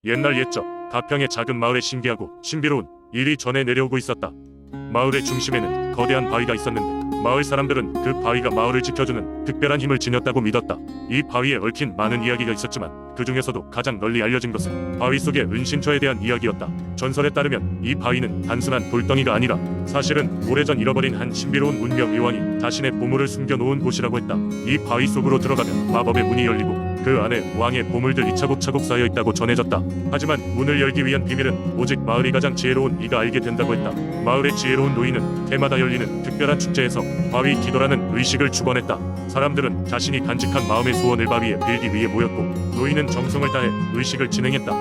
옛날 옛적 가평의 작은 마을에 신기하고 신비로운 일이 전해 내려오고 있었다. 마을의 중심에는 거대한 바위가 있었는데 마을 사람들은 그 바위가 마을을 지켜주는 특별한 힘을 지녔다고 믿었다. 이 바위에 얽힌 많은 이야기가 있었지만 그 중에서도 가장 널리 알려진 것은 바위 속의 은신처에 대한 이야기였다. 전설에 따르면 이 바위는 단순한 돌덩이가 아니라 사실은 오래전 잃어버린 한 신비로운 문명 여왕이 자신의 보물을 숨겨놓은 곳이라고 했다. 이 바위 속으로 들어가면 마법의 문이 열리고 그 안에 왕의 보물들이 차곡차곡 쌓여 있다고 전해졌다. 하지만 문을 열기 위한 비밀은 오직 마을이 가장 지혜로운 이가 알게 된다고 했다. 마을의 지혜로운 노인은 해마다 열리는 특별한 축제에서 바위 기도라는 의식을 축원했다. 사람들은 자신이 간직한 마음의 소원을 바위에 빌기 위해 모였고 노인은 정성을 다해 의식을 진행했다.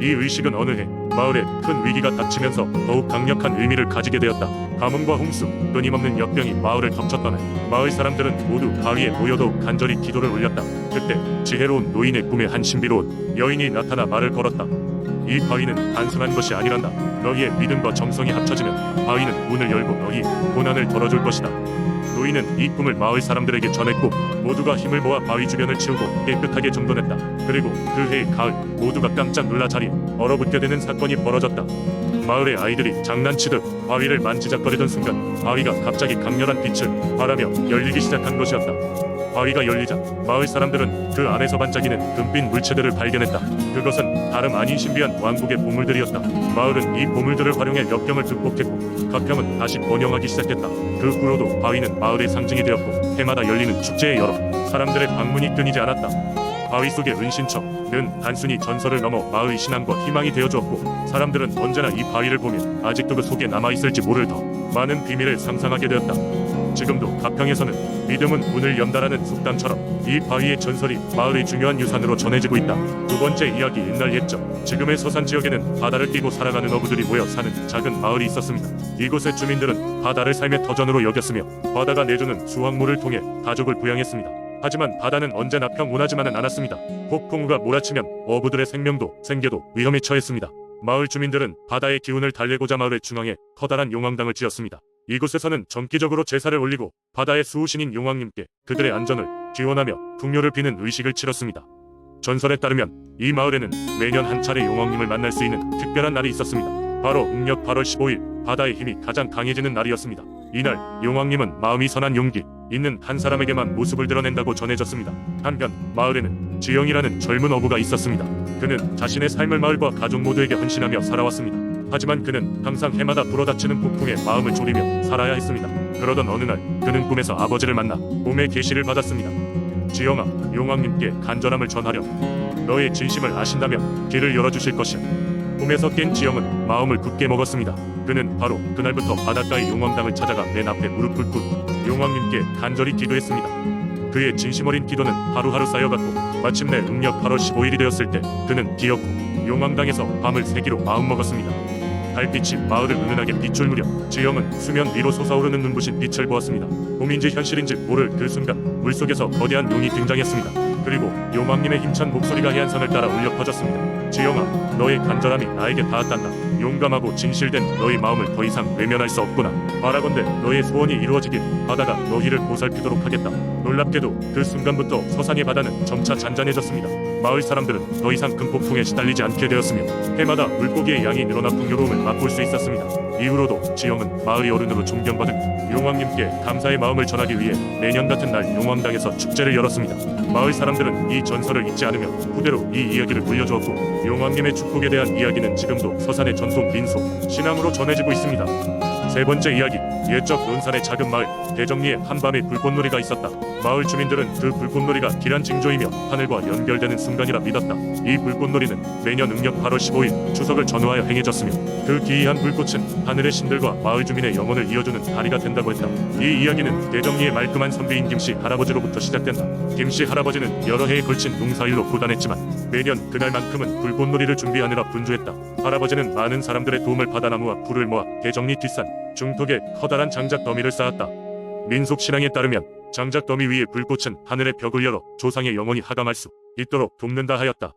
이 의식은 어느 해 마을에 큰 위기가 닥치면서 더욱 강력한 의미를 가지게 되었다. 가뭄과 홍수, 끊임없는 역병이 마을을 덮쳤던 해 마을 사람들은 모두 바위에 모여도 간절히 기도를 올렸다. 그때 지혜로운 노인의 꿈에 한 신비로운 여인이 나타나 말을 걸었다. 이 바위는 단순한 것이 아니란다. 너희의 믿음과 정성이 합쳐지면 바위는 문을 열고 너희의 고난을 덜어줄 것이다. 노인은 이 꿈을 마을 사람들에게 전했고 모두가 힘을 모아 바위 주변을 치우고 깨끗하게 정돈했다. 그리고 그 해의 가을 모두가 깜짝 놀라 자리에 얼어붙게 되는 사건이 벌어졌다. 마을의 아이들이 장난치듯 바위를 만지작거리던 순간 바위가 갑자기 강렬한 빛을 발하며 열리기 시작한 것이었다. 바위가 열리자 마을 사람들은 그 안에서 반짝이는 금빛 물체들을 발견했다. 그것은 다름 아닌 신비한 왕국의 보물들이었다. 마을은 이 보물들을 활용해 역경을 극복했고 가평은 다시 번영하기 시작했다. 그 후로도 바위는 마을의 상징이 되었고 해마다 열리는 축제에 열어 사람들의 방문이 끊이지 않았다. 바위 속의 은신처는 단순히 전설을 넘어 마을의 신앙과 희망이 되어주었고 사람들은 언제나 이 바위를 보면 아직도 그 속에 남아있을지 모를 더 많은 비밀을 상상하게 되었다. 지금도 가평에서는 믿음은 문을 연다라는 속담처럼 이 바위의 전설이 마을의 중요한 유산으로 전해지고 있다. 두 번째 이야기. 옛날 옛적 지금의 서산 지역에는 바다를 끼고 살아가는 어부들이 모여 사는 작은 마을이 있었습니다. 이곳의 주민들은 바다를 삶의 터전으로 여겼으며 바다가 내주는 수확물을 통해 가족을 부양했습니다. 하지만 바다는 언제나 평온하지만은 않았습니다. 폭풍우가 몰아치면 어부들의 생명도 생계도 위험에 처했습니다. 마을 주민들은 바다의 기운을 달래고자 마을의 중앙에 커다란 용왕당을 지었습니다. 이곳에서는 정기적으로 제사를 올리고 바다의 수호신인 용왕님께 그들의 안전을 기원하며 풍요를 비는 의식을 치렀습니다. 전설에 따르면 이 마을에는 매년 한 차례 용왕님을 만날 수 있는 특별한 날이 있었습니다. 바로 음력 8월 15일 바다의 힘이 가장 강해지는 날이었습니다. 이날 용왕님은 마음이 선한 용기 있는 한 사람에게만 모습을 드러낸다고 전해졌습니다. 한편 마을에는 지영이라는 젊은 어부가 있었습니다. 그는 자신의 삶을 마을과 가족 모두에게 헌신하며 살아왔습니다. 하지만 그는 항상 해마다 불어닥치는 폭풍에 마음을 졸이며 살아야 했습니다. 그러던 어느 날 그는 꿈에서 아버지를 만나 꿈의 계시를 받았습니다. 지영아, 용왕님께 간절함을 전하렴. 너의 진심을 아신다면 길을 열어주실 것이야. 꿈에서 깬 지영은 마음을 굳게 먹었습니다. 그는 바로 그날부터 바닷가의 용왕당을 찾아가 맨 앞에 무릎 꿇고 용왕님께 간절히 기도했습니다. 그의 진심 어린 기도는 하루하루 쌓여갔고 마침내 음력 8월 15일이 되었을 때 그는 기었고 용왕당에서 밤을 새기로 마음먹었습니다. 달빛이 마을을 은은하게 비출 무렵 지영은 수면 위로 솟아오르는 눈부신 빛을 보았습니다. 꿈인지 현실인지 모를 그 순간 물속에서 거대한 용이 등장했습니다. 그리고 용왕님의 힘찬 목소리가 해안선을 따라 울려 퍼졌습니다. 지영아, 너의 간절함이 나에게 닿았단다. 용감하고 진실된 너의 마음을 더 이상 외면할 수 없구나. 바라건대 너의 소원이 이루어지길 바다가 너희를 보살피도록 하겠다. 놀랍게도 그 순간부터 서산의 바다는 점차 잔잔해졌습니다. 마을 사람들은 더 이상 큰 폭풍에 시달리지 않게 되었으며 해마다 물고기의 양이 늘어나 풍요로움을 맛볼 수 있었습니다. 이후로도 지영은 마을의 어른으로 존경받은 용왕님께 감사의 마음을 전하기 위해 매년 같은 날 용왕당에서 축제를 열었습니다. 마을 사람들은 이 전설을 잊지 않으며 후대로 이 이야기를 물려주었고 용왕님의 축복에 대한 이야기는 지금도 서산의 전통 민속 신앙으로 전해지고 있습니다. 세 번째 이야기. 옛적 논산의 작은 마을 대정리에 한밤에 불꽃놀이가 있었다. 마을 주민들은 그 불꽃놀이가 길한 징조이며 하늘과 연결되는 순간이라 믿었다. 이 불꽃놀이는 매년 음력 8월 15일 추석을 전후하여 행해졌으며 그 기이한 불꽃은 하늘의 신들과 마을 주민의 영혼을 이어주는 다리가 된다고 했다. 이 이야기는 대정리의 말끔한 선비인 김씨 할아버지로부터 시작된다. 김씨 할아버지는 여러 해에 걸친 농사일로 고단했지만 매년 그날만큼은 불꽃놀이를 준비하느라 분주했다. 할아버지는 많은 사람들의 도움을 받아 나무와 불을 모아 대정리 뒷산 중턱에 커다란 장작 더미를 쌓았다. 민속 신앙에 따르면 장작 더미 위에 불꽃은 하늘의 벽을 열어 조상의 영혼이 하감할 수 있도록 돕는다 하였다.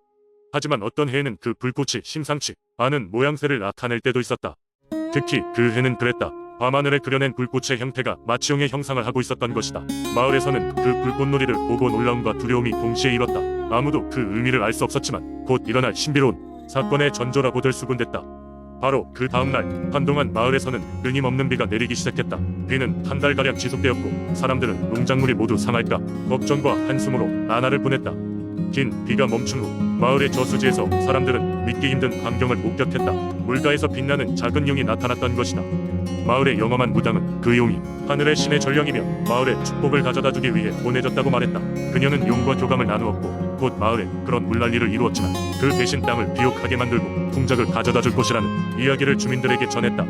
하지만 어떤 해에는 그 불꽃이 심상치 않은 모양새를 나타낼 때도 있었다. 특히 그 해는 그랬다. 밤하늘에 그려낸 불꽃의 형태가 마취용의 형상을 하고 있었던 것이다. 마을에서는 그 불꽃놀이를 보고 놀라움과 두려움이 동시에 일었다. 아무도 그 의미를 알 수 없었지만 곧 일어날 신비로운 사건의 전조라고 될 수군댔다. 바로 그 다음날 한동안 마을에서는 끊임없는 비가 내리기 시작했다. 비는 한 달가량 지속되었고 사람들은 농작물이 모두 상할까 걱정과 한숨으로 나날을 보냈다. 긴 비가 멈춘 후 마을의 저수지에서 사람들은 믿기 힘든 광경을 목격했다. 물가에서 빛나는 작은 용이 나타났던 것이다. 마을의 영험한 무당은 그 용이 하늘의 신의 전령이며 마을에 축복을 가져다주기 위해 보내졌다고 말했다. 그녀는 용과 교감을 나누었고 곧 마을에 그런 물난리를 이루었지만 그 대신 땅을 비옥하게 만들고 풍작을 가져다줄 것이라는 이야기를 주민들에게 전했다.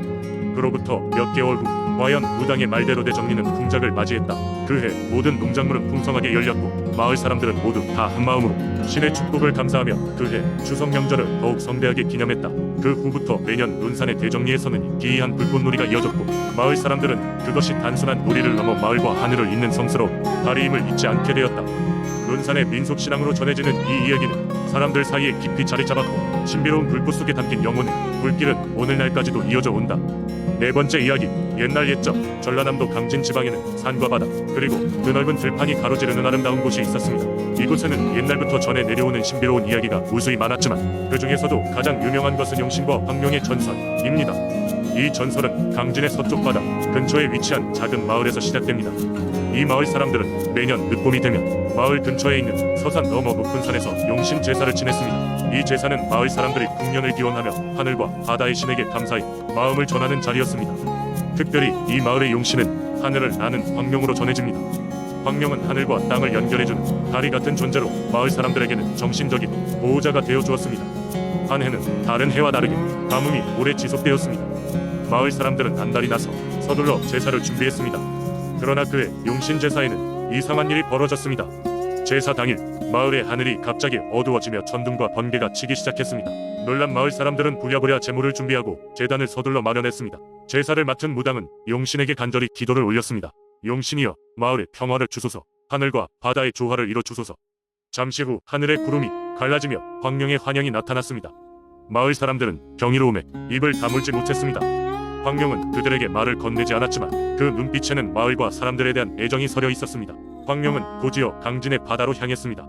그로부터 몇 개월 후 과연 무당의 말대로 대정리는 풍작을 맞이했다. 그해 모든 농작물은 풍성하게 열렸고 마을 사람들은 모두 다 한마음으로 신의 축복을 감사하며 그해 추석 명절을 더욱 성대하게 기념했다. 그 후부터 매년 논산의 대정리에서는 기이한 불꽃놀이가 이어졌고 마을 사람들은 그것이 단순한 놀이를 넘어 마을과 하늘을 잇는 성스러운 달이임을 잊지 않게 되었다. 논산의 민속신앙으로 전해지는 이 이야기는 사람들 사이에 깊이 자리 잡았고 신비로운 불꽃 속에 담긴 영혼의 불길은 오늘날까지도 이어져 온다. 네 번째 이야기. 옛날 옛적 전라남도 강진 지방에는 산과 바다 그리고 드넓은 들판이 가로지르는 아름다운 곳이 있었습니다. 이곳에는 옛날부터 전해 내려오는 신비로운 이야기가 무수히 많았지만 그 중에서도 가장 유명한 것은 용신과 황룡의 전설입니다. 이 전설은 강진의 서쪽 바다 근처에 위치한 작은 마을에서 시작됩니다. 이 마을 사람들은 매년 늦봄이 되면 마을 근처에 있는 서산 너머 높은 산에서 용신 제사를 지냈습니다. 이 제사는 마을 사람들이 풍년을 기원하며 하늘과 바다의 신에게 감사히 마음을 전하는 자리였습니다. 특별히 이 마을의 용신은 하늘을 나는 황룡으로 전해집니다. 황룡은 하늘과 땅을 연결해주는 다리 같은 존재로 마을 사람들에게는 정신적인 보호자가 되어 주었습니다. 한 해는 다른 해와 다르게 가뭄이 오래 지속되었습니다. 마을 사람들은 안달이 나서 서둘러 제사를 준비했습니다. 그러나 그해 용신 제사에는 이상한 일이 벌어졌습니다. 제사 당일 마을의 하늘이 갑자기 어두워지며 천둥과 번개가 치기 시작했습니다. 놀란 마을 사람들은 부랴부랴 제물을 준비하고 제단을 서둘러 마련했습니다. 제사를 맡은 무당은 용신에게 간절히 기도를 올렸습니다. 용신이여, 마을의 평화를 주소서, 하늘과 바다의 조화를 이뤄 주소서. 잠시 후 하늘의 구름이 갈라지며 황룡의 환영이 나타났습니다. 마을 사람들은 경이로움에 입을 다물지 못했습니다. 황룡은 그들에게 말을 건네지 않았지만 그 눈빛에는 마을과 사람들에 대한 애정이 서려 있었습니다. 황룡은 곧이어 강진의 바다로 향했습니다.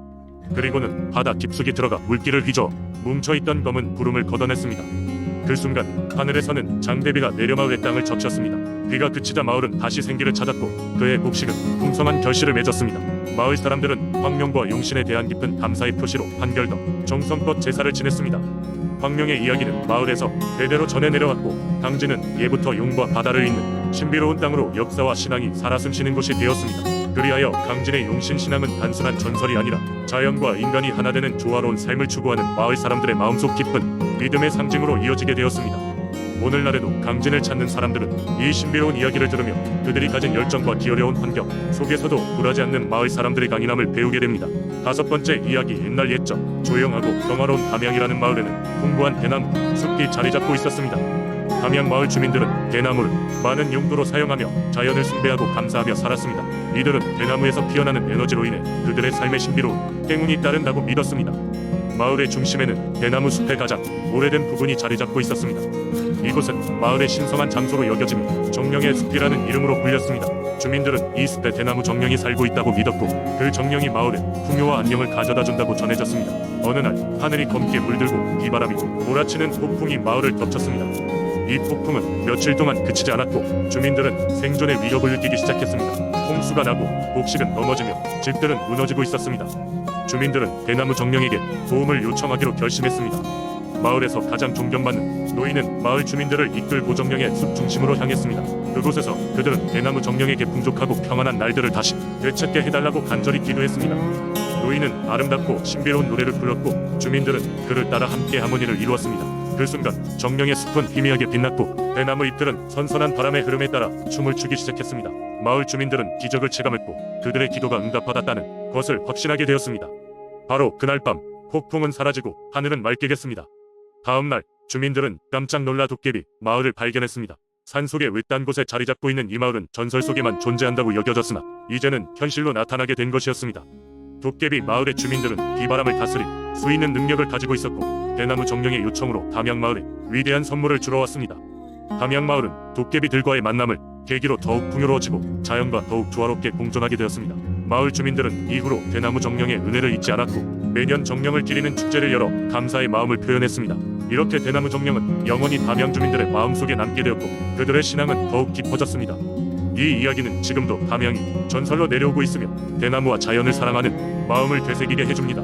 그리고는 바다 깊숙이 들어가 물길을 휘저어 뭉쳐있던 검은 구름을 걷어냈습니다. 그 순간 하늘에서는 장대비가 내려 마을의 땅을 적셨습니다. 비가 그치자 마을은 다시 생기를 찾았고 그의 곡식은 풍성한 결실을 맺었습니다. 마을 사람들은 황룡과 용신에 대한 깊은 감사의 표시로 한결 더 정성껏 제사를 지냈습니다. 황룡의 이야기는 마을에서 대대로 전해 내려왔고 강진은 예부터 용과 바다를 잇는 신비로운 땅으로 역사와 신앙이 살아 숨쉬는 곳이 되었습니다. 그리하여 강진의 용신 신앙은 단순한 전설이 아니라 자연과 인간이 하나 되는 조화로운 삶을 추구하는 마을 사람들의 마음속 깊은 믿음의 상징으로 이어지게 되었습니다. 오늘날에도 강진을 찾는 사람들은 이 신비로운 이야기를 들으며 그들이 가진 열정과 기어려운 환경 속에서도 굴하지 않는 마을 사람들의 강인함을 배우게 됩니다. 다섯 번째 이야기. 옛날 옛적 조용하고 평화로운 담양이라는 마을에는 풍부한 대나무 숲이 자리 잡고 있었습니다. 담양 마을 주민들은 대나무를 많은 용도로 사용하며 자연을 숭배하고 감사하며 살았습니다. 이들은 대나무에서 피어나는 에너지로 인해 그들의 삶에 신비로운 행운이 따른다고 믿었습니다. 마을의 중심에는 대나무 숲의 가장 오래된 부분이 자리 잡고 있었습니다. 이곳은 마을의 신성한 장소로 여겨지며 정령의 숲이라는 이름으로 불렸습니다. 주민들은 이 숲에 대나무 정령이 살고 있다고 믿었고 그 정령이 마을에 풍요와 안녕을 가져다 준다고 전해졌습니다. 어느 날 하늘이 검게 물들고 비바람이 몰아치는 폭풍이 마을을 덮쳤습니다. 이 폭풍은 며칠 동안 그치지 않았고 주민들은 생존의 위협을 느끼기 시작했습니다. 홍수가 나고 곡식은 넘어지며 집들은 무너지고 있었습니다. 주민들은 대나무 정령에게 도움을 요청하기로 결심했습니다. 마을에서 가장 존경받는 노인은 마을 주민들을 이끌 고정령의 숲 중심으로 향했습니다. 그곳에서 그들은 대나무 정령에게 풍족하고 평안한 날들을 다시 되찾게 해달라고 간절히 기도했습니다. 노인은 아름답고 신비로운 노래를 불렀고 주민들은 그를 따라 함께 하모니를 이루었습니다. 그 순간 정령의 숲은 희미하게 빛났고 대나무 잎들은 선선한 바람의 흐름에 따라 춤을 추기 시작했습니다. 마을 주민들은 기적을 체감했고 그들의 기도가 응답받았다는 것을 확신하게 되었습니다. 바로 그날 밤 폭풍은 사라지고 하늘은 맑게 겠습니다. 다음 날 주민들은 깜짝 놀라 도깨비 마을을 발견했습니다. 산속의 외딴 곳에 자리 잡고 있는 이 마을은 전설 속에만 존재한다고 여겨졌으나 이제는 현실로 나타나게 된 것이었습니다. 도깨비 마을의 주민들은 비바람을 다스릴 수 있는 능력을 가지고 있었고 대나무 정령의 요청으로 담양 마을에 위대한 선물을 주러 왔습니다. 담양 마을은 도깨비들과의 만남을 계기로 더욱 풍요로워지고 자연과 더욱 조화롭게 공존하게 되었습니다. 마을 주민들은 이후로 대나무 정령의 은혜를 잊지 않았고 매년 정령을 기리는 축제를 열어 감사의 마음을 표현했습니다. 이렇게 대나무 정령은 영원히 담양 주민들의 마음속에 남게 되었고 그들의 신앙은 더욱 깊어졌습니다. 이 이야기는 지금도 담양이 전설로 내려오고 있으며 대나무와 자연을 사랑하는 마음을 되새기게 해줍니다.